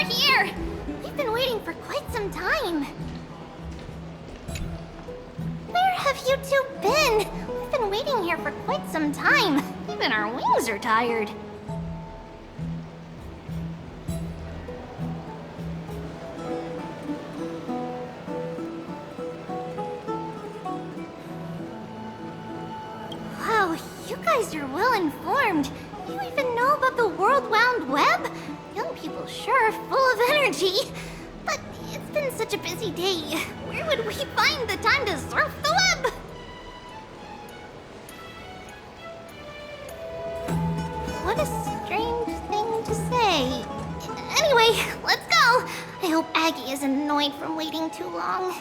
here! We've been waiting for quite some time. Where have you two been? We've been waiting here for quite some time. Even our wings are tired. Wow, you guys are well informed. You even know about the World Wound Web? Young people sure are full of energy. But it's been such a busy day. Where would we find the time to surf the web? What a strange thing to say. Anyway, let's go. I hope Aggie isn't annoyed from waiting too long.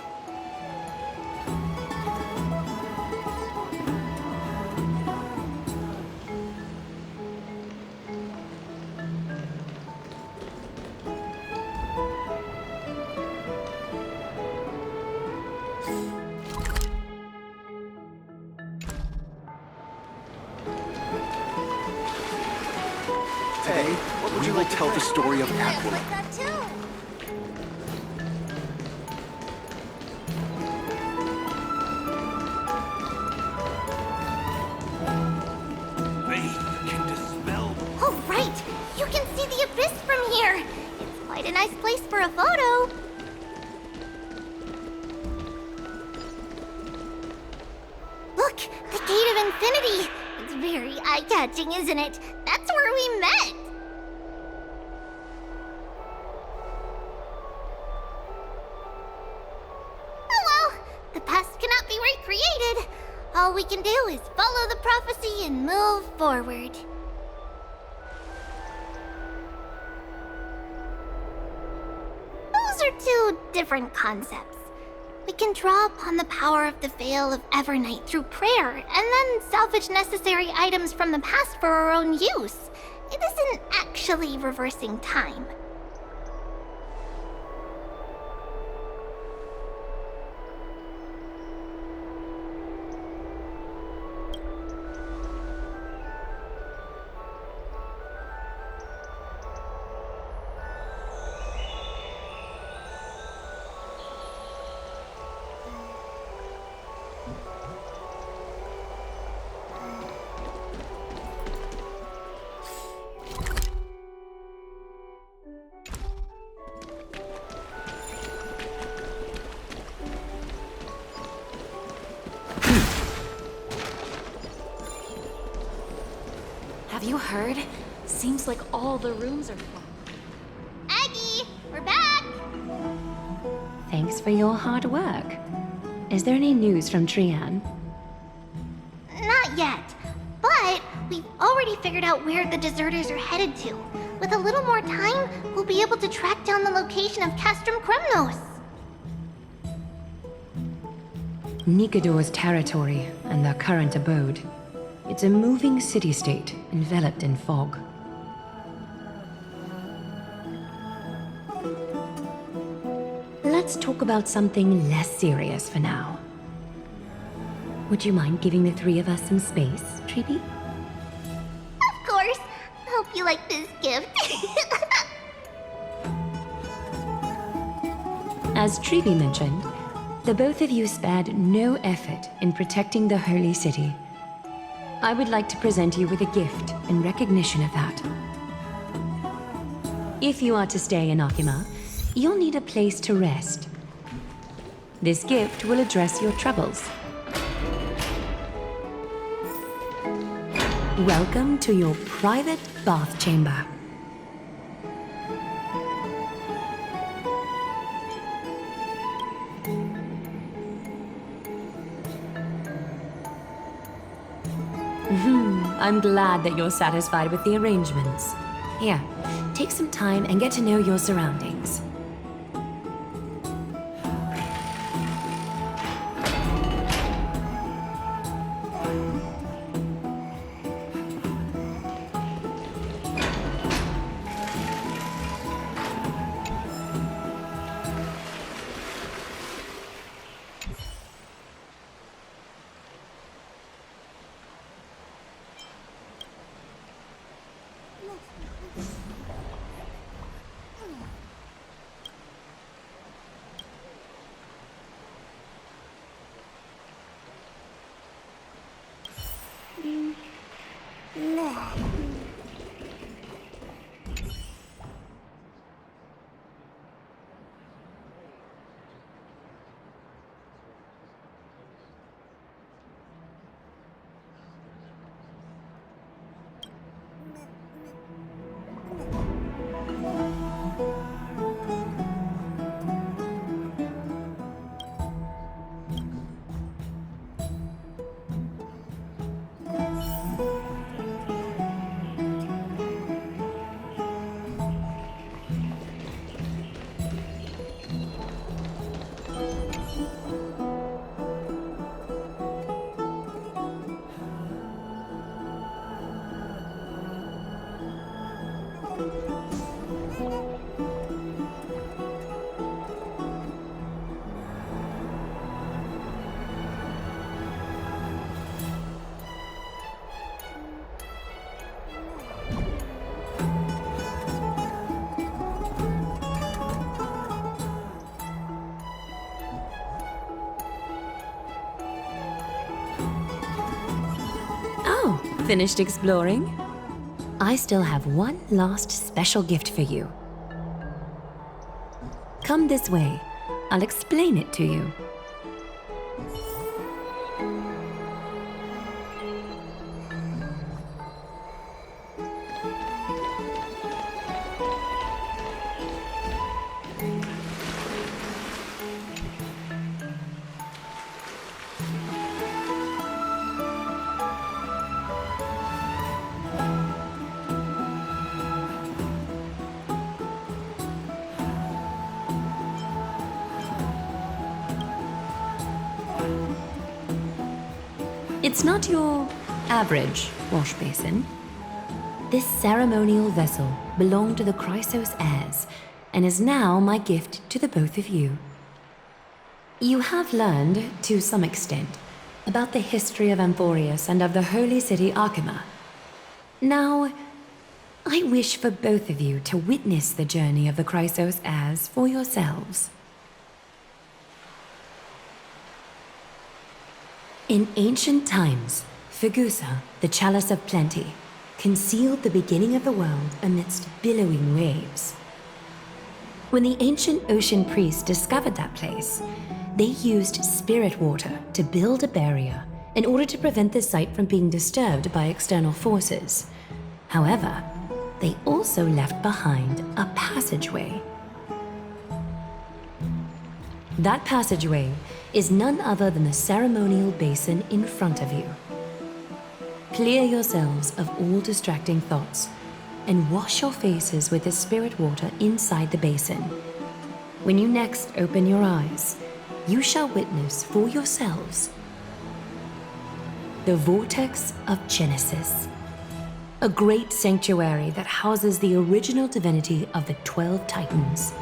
Today, we will tell the story of Catwoman. Like that too. Faith can dispel. Oh, right! You can see the abyss from here! It's quite a nice place for a photo. Look! The Gate of Infinity! It's very eye-catching, isn't it? That's where we met! Oh well, the past cannot be recreated. All we can do is follow the prophecy and move forward. Those are two different concepts. We can draw upon the power of the Veil of Evernight through prayer, and then salvage necessary items from the past for our own use. It isn't actually reversing time. Have you heard? Seems like all the rooms are full. Aggie, we're back! Thanks for your hard work. Is there any news from Trian? Not yet, but we've already figured out where the deserters are headed to. With a little more time, we'll be able to track down the location of Castrum Kremnos. Nikador's territory and their current abode. It's a moving city-state enveloped in fog. Let's talk about something less serious for now. Would you mind giving the three of us some space, Treeby? Of course. Hope you like this gift. As Treeby mentioned, the both of you spared no effort in protecting the Holy City. I would like to present you with a gift in recognition of that. If you are to stay in Akima, you'll need a place to rest. This gift will address your troubles. Welcome to your private bath chamber. I'm glad that you're satisfied with the arrangements. Here, take some time and get to know your surroundings. Oh, finished exploring? I still have one last special gift for you. Come this way. I'll explain it to you. It's not your average wash basin. This ceremonial vessel belonged to the Chrysos heirs and is now my gift to the both of you. You have learned, to some extent, about the history of Amphorius and of the holy city Archima. Now, I wish for both of you to witness the journey of the Chrysos heirs for yourselves. In ancient times, Fegusa, the chalice of plenty, concealed the beginning of the world amidst billowing waves. When the ancient ocean priests discovered that place, they used spirit water to build a barrier in order to prevent the site from being disturbed by external forces. However, they also left behind a passageway. That passageway is none other than the ceremonial basin in front of you. Clear yourselves of all distracting thoughts and wash your faces with the spirit water inside the basin. When you next open your eyes, you shall witness for yourselves the Vortex of Genesis, a great sanctuary that houses the original divinity of the 12 Titans.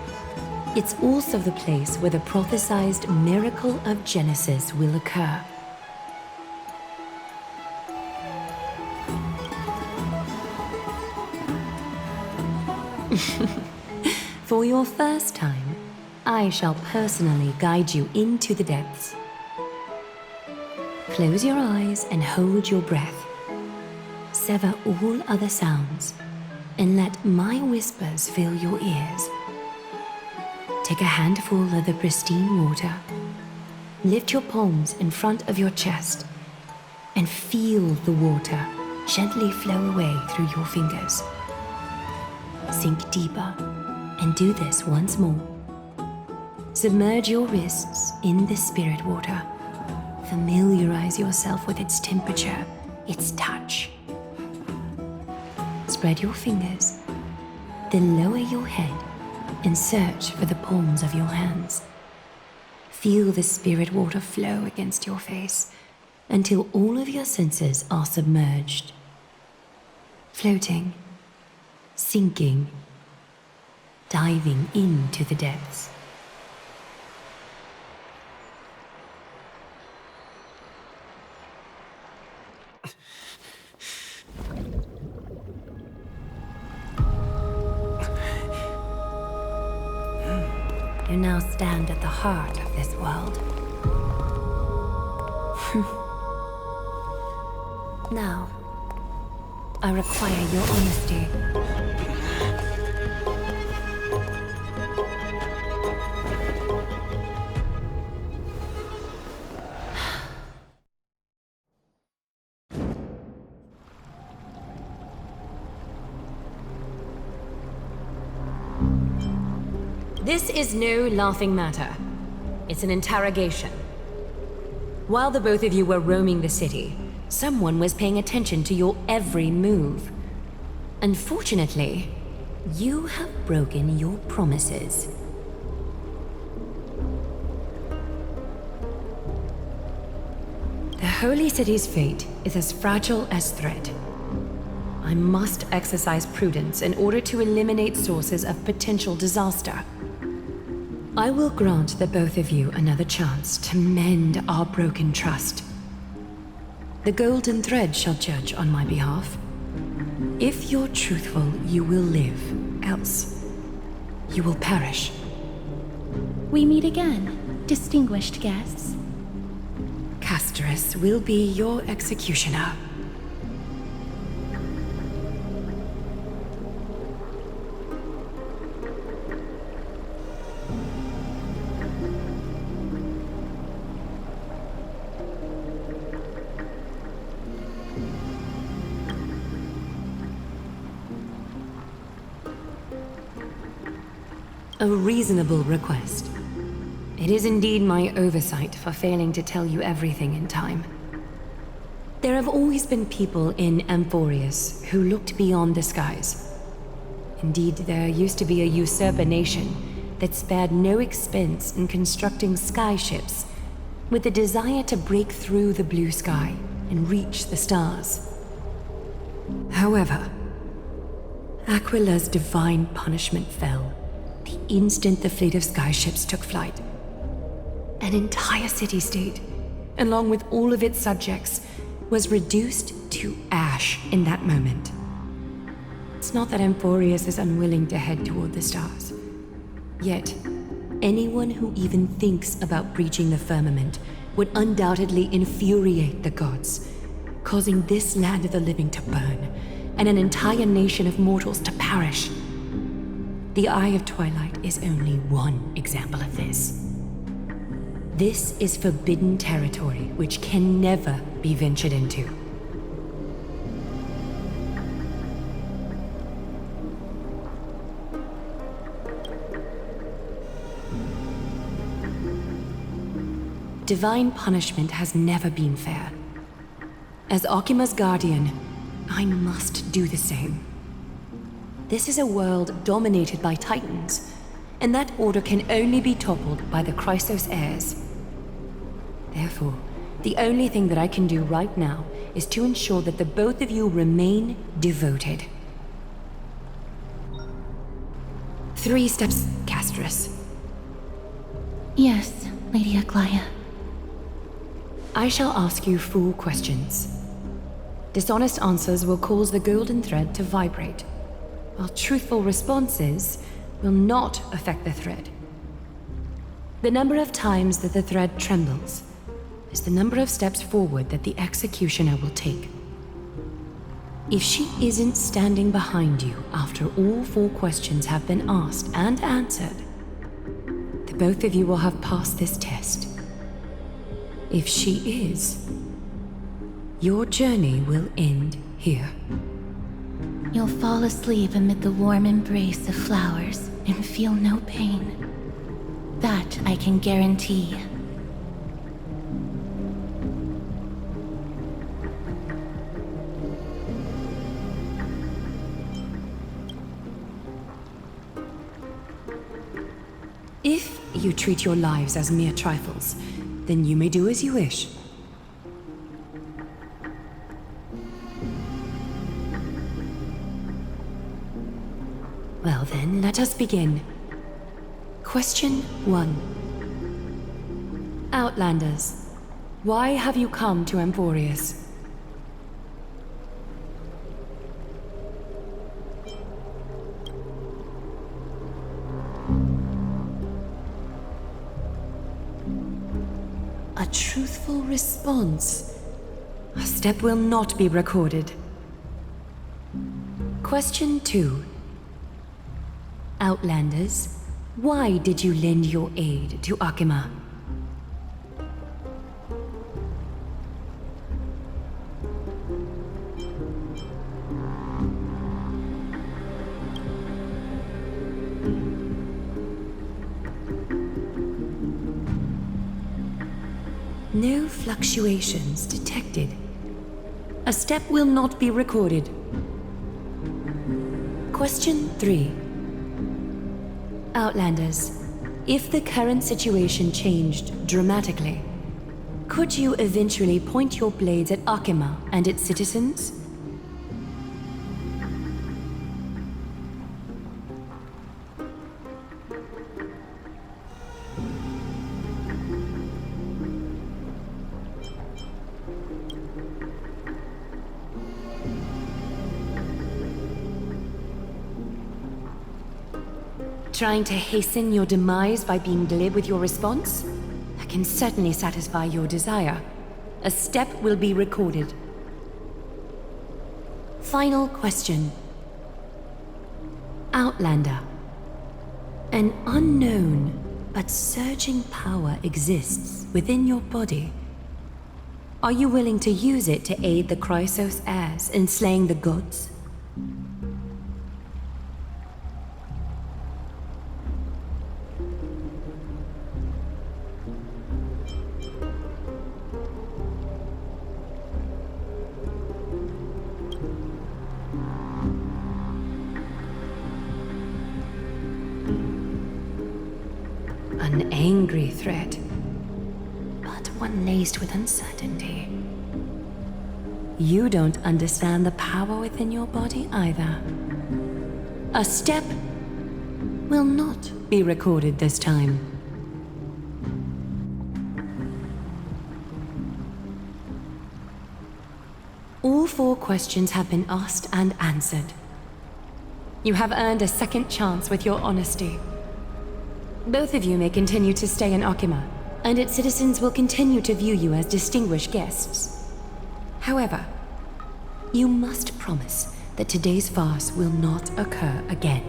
It's also the place where the prophesized miracle of Genesis will occur. For your first time, I shall personally guide you into the depths. Close your eyes and hold your breath. Sever all other sounds and let my whispers fill your ears. Take a handful of the pristine water. Lift your palms in front of your chest and feel the water gently flow away through your fingers. Sink deeper and do this once more. Submerge your wrists in the spirit water. Familiarize yourself with its temperature, its touch. Spread your fingers, then lower your head and search for the palms of your hands. Feel the spirit water flow against your face until all of your senses are submerged. Floating, sinking, diving into the depths. You now stand at the heart of this world. Now, I require your honesty. This is no laughing matter. It's an interrogation. While the both of you were roaming the city, someone was paying attention to your every move. Unfortunately, you have broken your promises. The Holy City's fate is as fragile as thread. I must exercise prudence in order to eliminate sources of potential disaster. I will grant the both of you another chance to mend our broken trust. The golden thread shall judge on my behalf. If you're truthful, you will live. Else, you will perish. We meet again, distinguished guests. Casterus will be your executioner. A reasonable request. It is indeed my oversight for failing to tell you everything in time. There have always been people in Amphorius who looked beyond the skies. Indeed, there used to be a usurper nation that spared no expense in constructing skyships with the desire to break through the blue sky and reach the stars. However, Aquila's divine punishment fell the instant the fleet of skyships took flight. An entire city-state, along with all of its subjects, was reduced to ash in that moment. It's not that Amphorius is unwilling to head toward the stars. Yet, anyone who even thinks about breaching the firmament would undoubtedly infuriate the gods, causing this land of the living to burn, and an entire nation of mortals to perish. The Eye of Twilight is only one example of this. This is forbidden territory which can never be ventured into. Divine punishment has never been fair. As Okima's guardian, I must do the same. This is a world dominated by Titans, and that order can only be toppled by the Chrysos heirs. Therefore, the only thing that I can do right now is to ensure that the both of you remain devoted. 3 steps, Casterus. Yes, Lady Aglaia. I shall ask you 4 questions. Dishonest answers will cause the golden thread to vibrate, while truthful responses will not affect the thread. The number of times that the thread trembles is the number of steps forward that the executioner will take. If she isn't standing behind you after all 4 questions have been asked and answered, the both of you will have passed this test. If she is, your journey will end here. You'll fall asleep amid the warm embrace of flowers and feel no pain. That I can guarantee. If you treat your lives as mere trifles, then you may do as you wish. Well then, let us begin. Question 1. Outlanders, why have you come to Amphorius? A truthful response A step will not be recorded. Question 2. Outlanders, why did you lend your aid to Akima? No fluctuations detected. A step will not be recorded. Question 3. Outlanders, if the current situation changed dramatically, could you eventually point your blades at Akima and its citizens? Trying to hasten your demise by being glib with your response? That can certainly satisfy your desire. A step will be recorded. Final question. Outlander. An unknown but surging power exists within your body. Are you willing to use it to aid the Chrysos heirs in slaying the gods? An angry threat, but one laced with uncertainty. You don't understand the power within your body either. A step will not be recorded this time. All 4 questions have been asked and answered. You have earned a second chance with your honesty. Both of you may continue to stay in Akima, and its citizens will continue to view you as distinguished guests. However, you must promise that today's farce will not occur again.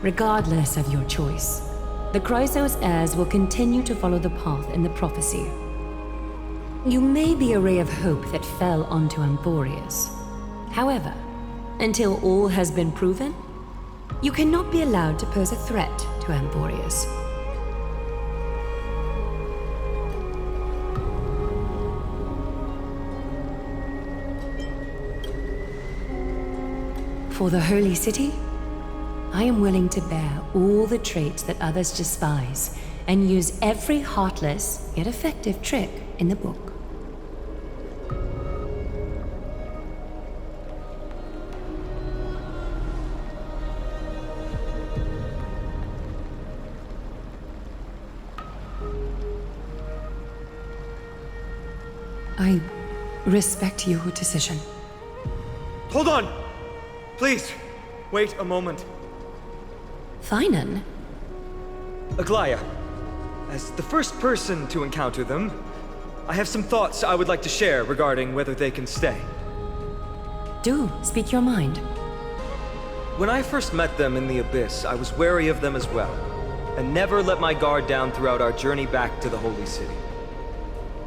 Regardless of your choice, the Chrysos heirs will continue to follow the path in the prophecy. You may be a ray of hope that fell onto Emporius. However, until all has been proven, you cannot be allowed to pose a threat to Emporius. For the Holy City, I am willing to bear all the traits that others despise and use every heartless yet effective trick in the book. I respect your decision. Hold on! Please, wait a moment. Finan? Aglaya, as the first person to encounter them, I have some thoughts I would like to share regarding whether they can stay. Do speak your mind. When I first met them in the Abyss, I was wary of them as well, and never let my guard down throughout our journey back to the Holy City.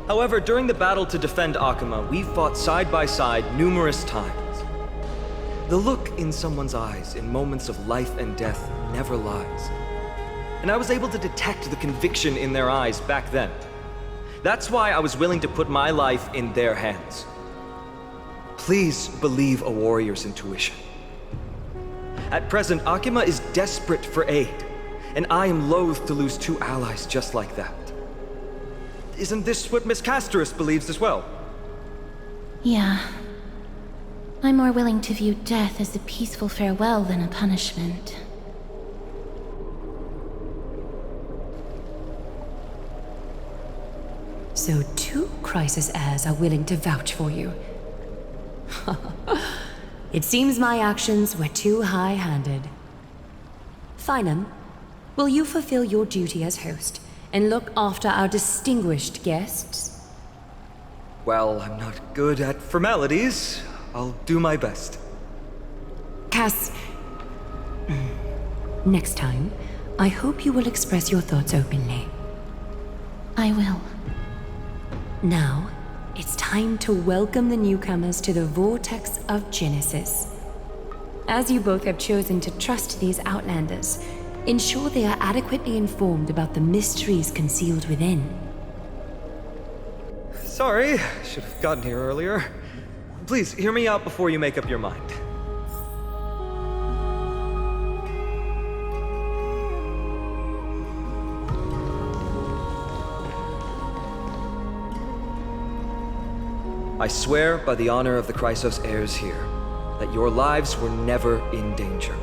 However, during the battle to defend Akima, we fought side by side numerous times. The look in someone's eyes in moments of life and death never lies. And I was able to detect the conviction in their eyes back then. That's why I was willing to put my life in their hands. Please believe a warrior's intuition. At present, Akima is desperate for aid, and I am loath to lose 2 allies just like that. Isn't this what Miss Casterus believes as well? Yeah. I'm more willing to view death as a peaceful farewell than a punishment. So 2 Chrysos heirs are willing to vouch for you. It seems my actions were too high-handed. Finum, will you fulfill your duty as host and look after our distinguished guests? Well, I'm not good at formalities. I'll do my best. Cass, next time, I hope you will express your thoughts openly. I will. Now, it's time to welcome the newcomers to the Vortex of Genesis. As you both have chosen to trust these Outlanders, ensure they are adequately informed about the mysteries concealed within. Sorry, should have gotten here earlier. Please, hear me out before you make up your mind. I swear by the honor of the Chrysos heirs here, that your lives were never in danger.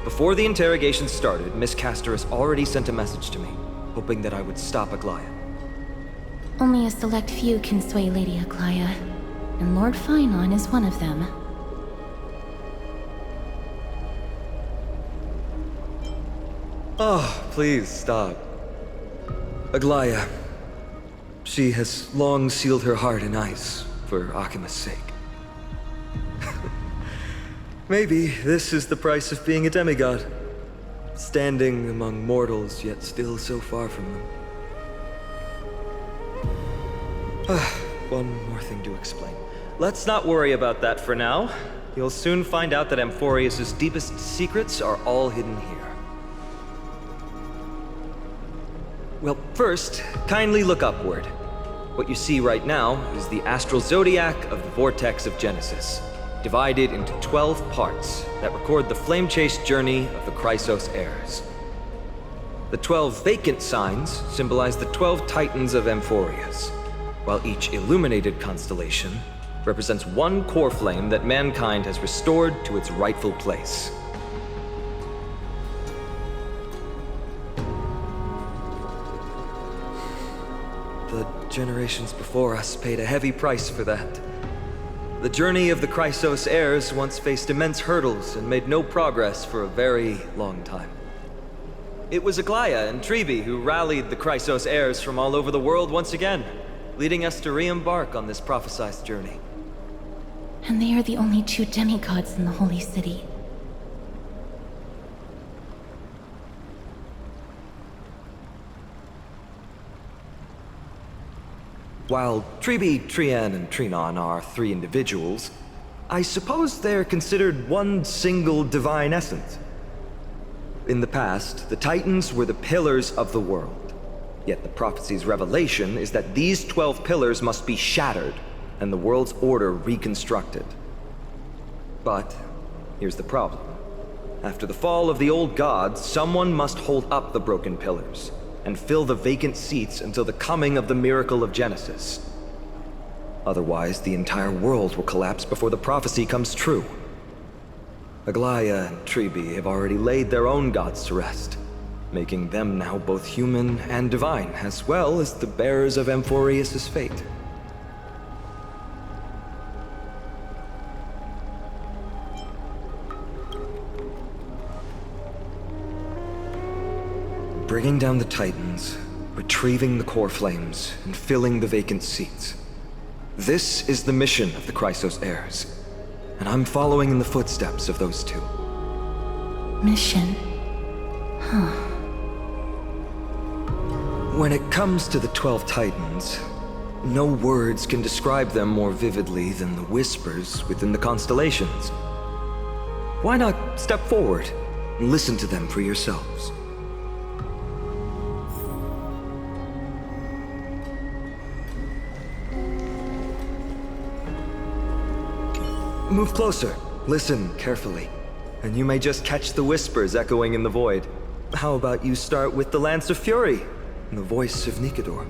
Before the interrogation started, Miss Castorus already sent a message to me, hoping that I would stop Aglaya. Only a select few can sway Lady Aglaya, and Lord Finon is one of them. Oh, please stop. Aglaya, she has long sealed her heart in ice for Akima's sake. Maybe this is the price of being a demigod. Standing among mortals, yet still so far from them. One more thing to explain. Let's not worry about that for now. You'll soon find out that Amphorius' deepest secrets are all hidden here. Well, first, kindly look upward. What you see right now is the astral zodiac of the Vortex of Genesis, divided into 12 parts that record the flame-chased journey of the Chrysos heirs. The 12 vacant signs symbolize the 12 titans of Amphorius, while each illuminated constellation represents one core flame that mankind has restored to its rightful place. The generations before us paid a heavy price for that. The journey of the Chrysos heirs once faced immense hurdles and made no progress for a very long time. It was Aglaya and Tribi who rallied the Chrysos heirs from all over the world once again, leading us to re-embark on this prophesized journey. And they are the only two demigods in the Holy City. While Tribi, Trian, and Trinon are 3 individuals, I suppose they're considered one single divine essence. In the past, the Titans were the pillars of the world. Yet the prophecy's revelation is that these 12 pillars must be shattered and the world's order reconstructed. But here's the problem. After the fall of the old gods, someone must hold up the broken pillars and fill the vacant seats until the coming of the miracle of Genesis. Otherwise, the entire world will collapse before the prophecy comes true. Aglaya and Tribi have already laid their own gods to rest, making them now both human and divine, as well as the bearers of Amphorius' fate. Bringing down the Titans, retrieving the core flames, and filling the vacant seats. This is the mission of the Chrysos heirs, and I'm following in the footsteps of those two. Mission? Huh. When it comes to the 12 Titans, no words can describe them more vividly than the whispers within the constellations. Why not step forward and listen to them for yourselves? Move closer, listen carefully, and you may just catch the whispers echoing in the void. How about you start with the Lance of Fury and the voice of Nikador?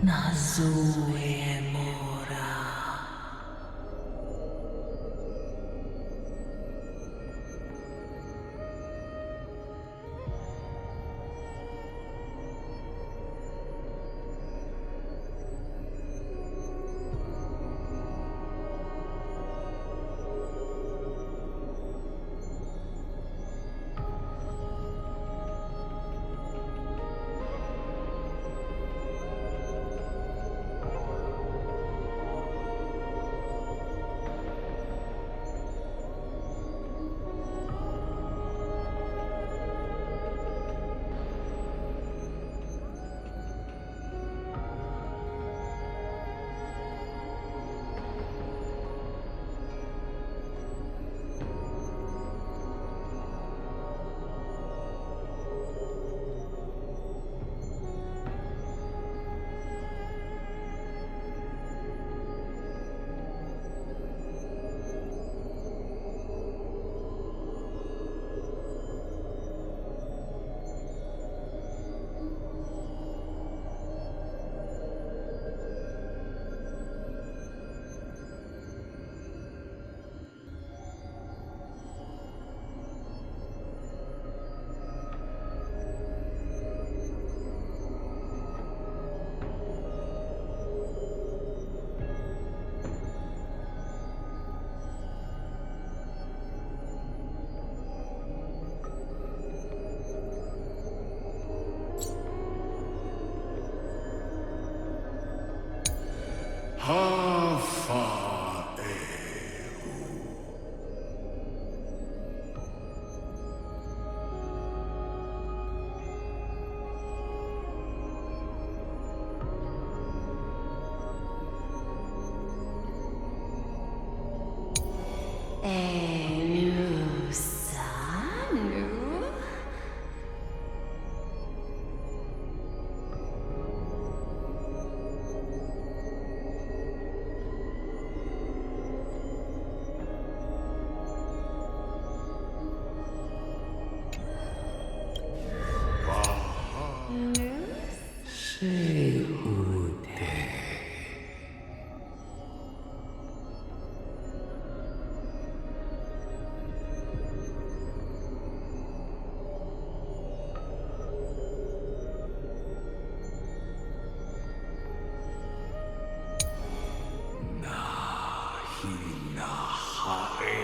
Nazue Mora. Haea.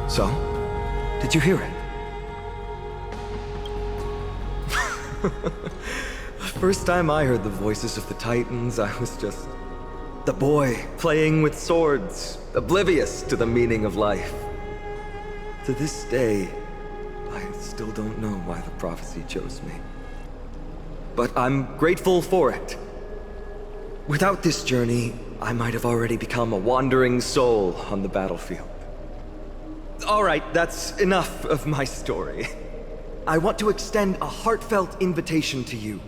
So? Did you hear it? The first time I heard the voices of the Titans, I was just the boy playing with swords, oblivious to the meaning of life. To this day, I still don't know why the prophecy chose me. But I'm grateful for it. Without this journey, I might have already become a wandering soul on the battlefield. All right, that's enough of my story. I want to extend a heartfelt invitation to you.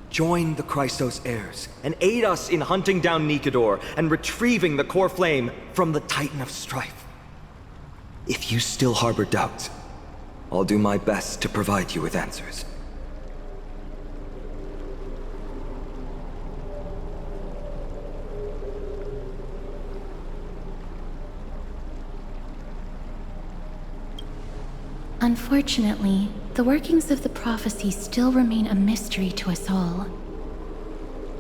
Join the Chrysos heirs and aid us in hunting down Nikador and retrieving the core flame from the Titan of Strife. If you still harbor doubts, I'll do my best to provide you with answers. Unfortunately, the workings of the prophecy still remain a mystery to us all.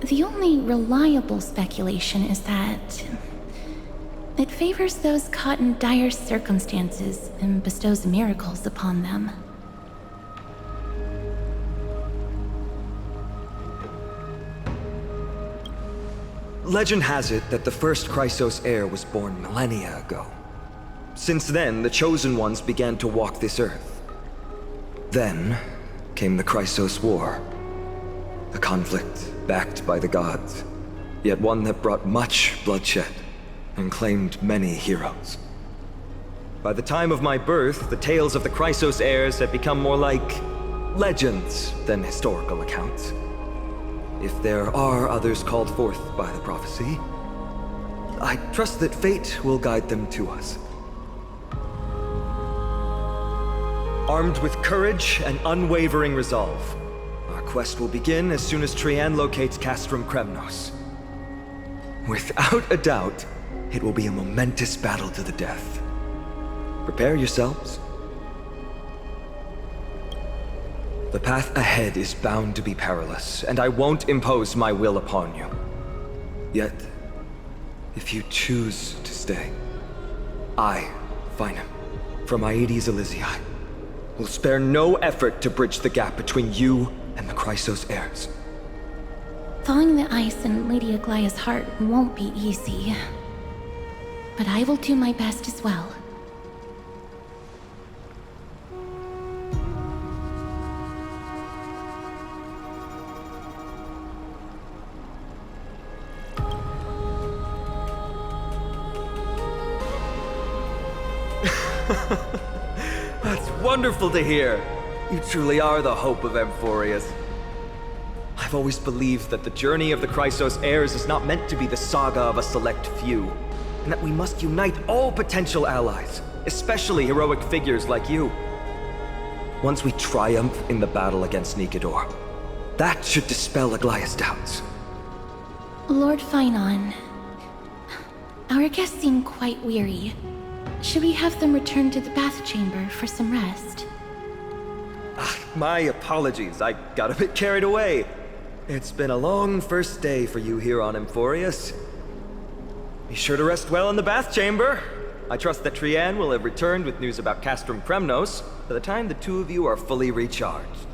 The only reliable speculation is that it favors those caught in dire circumstances and bestows miracles upon them. Legend has it that the first Chrysos heir was born millennia ago. Since then, the Chosen Ones began to walk this earth. Then came the Chrysos War. A conflict backed by the gods, yet one that brought much bloodshed and claimed many heroes. By the time of my birth, the tales of the Chrysos heirs had become more like legends than historical accounts. If there are others called forth by the prophecy, I trust that fate will guide them to us. Armed with courage and unwavering resolve, our quest will begin as soon as Trian locates Castrum Kremnos. Without a doubt, it will be a momentous battle to the death. Prepare yourselves. The path ahead is bound to be perilous, and I won't impose my will upon you. Yet, if you choose to stay, I, Finam, from Aedes Elysiae, will spare no effort to bridge the gap between you and the Chrysos heirs. Thawing the ice in Lady Aglaya's heart won't be easy. But I will do my best as well. That's wonderful to hear. You truly are the hope of Amphorius. I've always believed that the journey of the Chrysos heirs is not meant to be the saga of a select few, and that we must unite all potential allies, especially heroic figures like you. Once we triumph in the battle against Nikedor, that should dispel Aglaya's doubts. Lord Finon, our guests seem quite weary. Should we have them return to the bath chamber for some rest? My apologies, I got a bit carried away. It's been a long first day for you here on Amphorius. Be sure to rest well in the bath chamber. I trust that Trian will have returned with news about Castrum Kremnos by the time the two of you are fully recharged.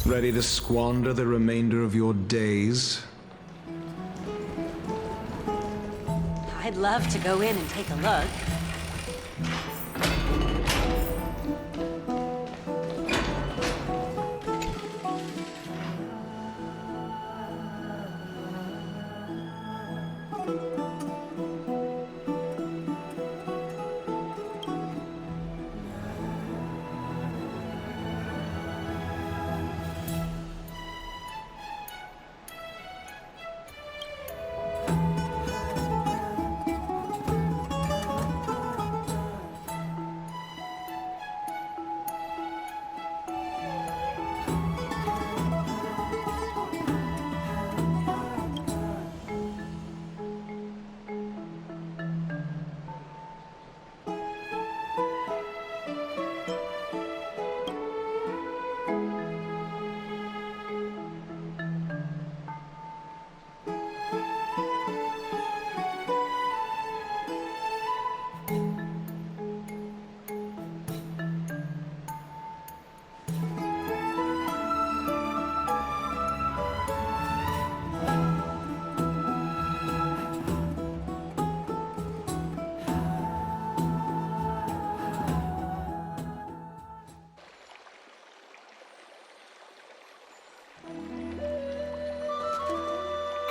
Ready to squander the remainder of your days? I'd love to go in and take a look.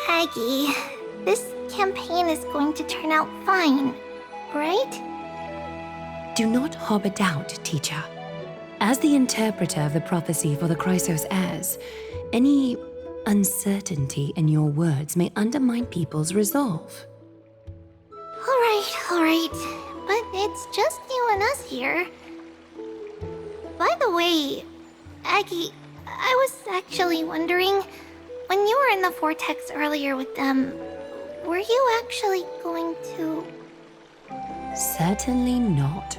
Aggie, this campaign is going to turn out fine, right? Do not harbor doubt, teacher. As the interpreter of the prophecy for the Chrysos heirs, any uncertainty in your words may undermine people's resolve. All right. But it's just you and us here. By the way, Aggie, I was actually wondering, when you were in the vortex earlier with them, were you actually going to... Certainly not.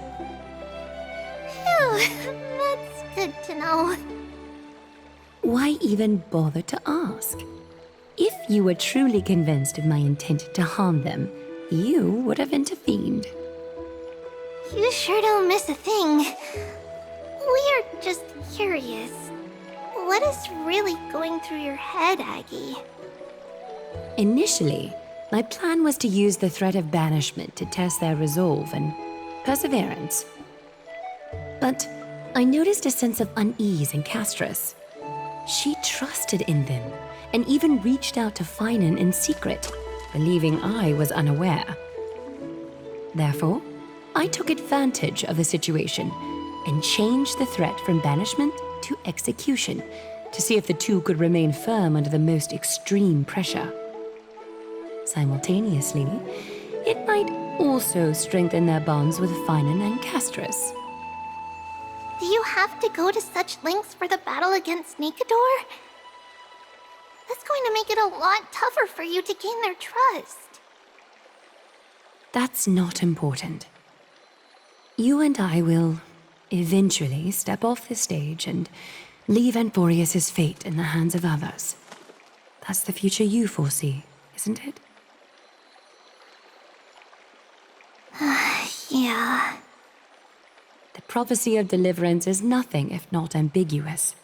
Phew, that's good to know. Why even bother to ask? If you were truly convinced of my intent to harm them, you would have intervened. You sure don't miss a thing. We are just curious. What is really going through your head, Aggie? Initially, my plan was to use the threat of banishment to test their resolve and perseverance. But I noticed a sense of unease in Castris. She trusted in them and even reached out to Finan in secret, believing I was unaware. Therefore, I took advantage of the situation and changed the threat from banishment to execution to see if the two could remain firm under the most extreme pressure. Simultaneously, it might also strengthen their bonds with Finan and Castris. Do you have to go to such lengths for the battle against Nikador? That's going to make it a lot tougher for you to gain their trust. That's not important. You and I will eventually step off the stage and leave Anforius' fate in the hands of others. That's the future you foresee, isn't it? Yeah. The prophecy of deliverance is nothing if not ambiguous.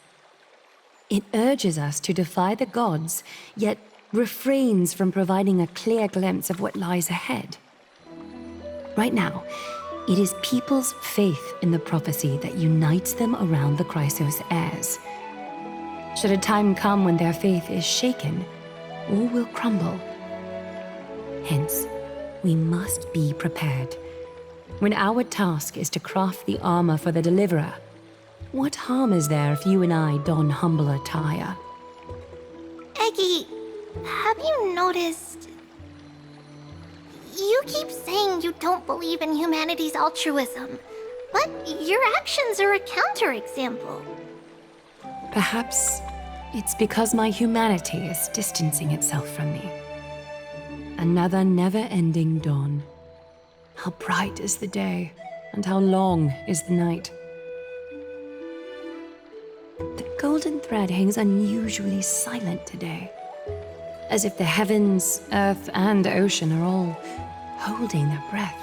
It urges us to defy the gods, yet refrains from providing a clear glimpse of what lies ahead. Right now, it is people's faith in the prophecy that unites them around the Chrysos heirs. Should a time come when their faith is shaken, all will crumble. Hence, we must be prepared. When our task is to craft the armor for the Deliverer, what harm is there if you and I don humble attire? Eggie, have you noticed... You keep saying you don't believe in humanity's altruism, but your actions are a counterexample. Perhaps it's because my humanity is distancing itself from me. Another never-ending dawn. How bright is the day, and how long is the night. The golden thread hangs unusually silent today, as if the heavens, earth, and ocean are all holding their breath.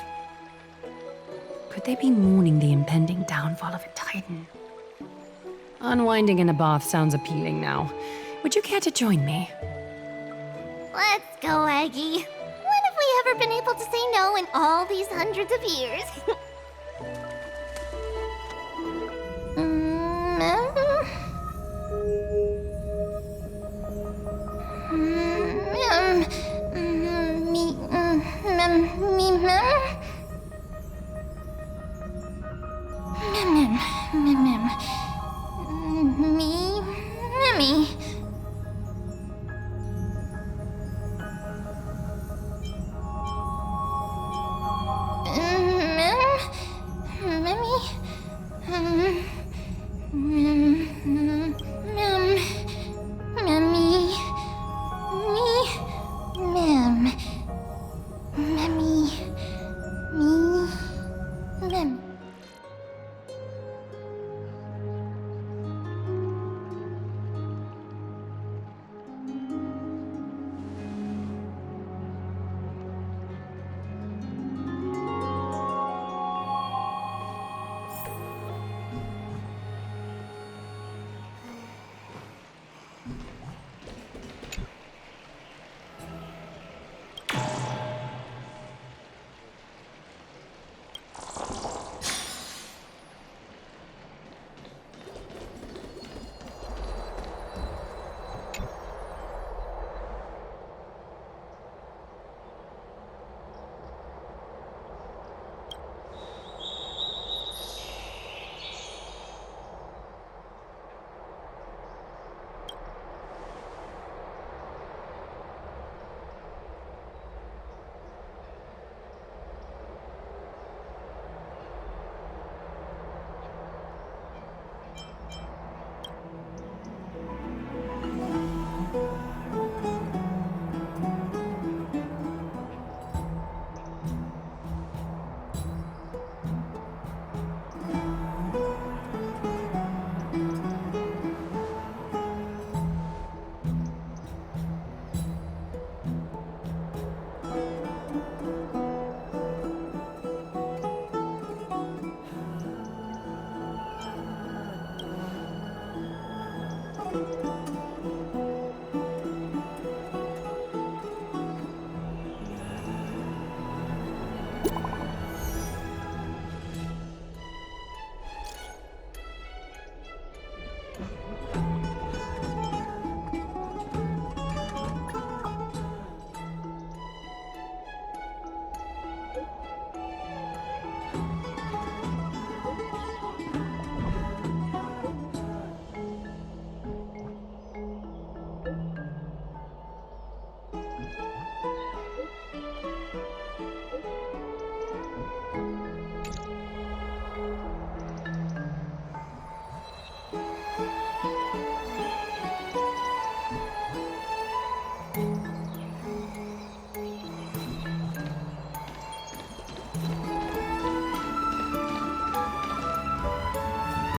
Could they be mourning the impending downfall of a titan? Unwinding in a bath sounds appealing now. Would you care to join me? Let's go, Aggie. When have we ever been able to say no in all these hundreds of years?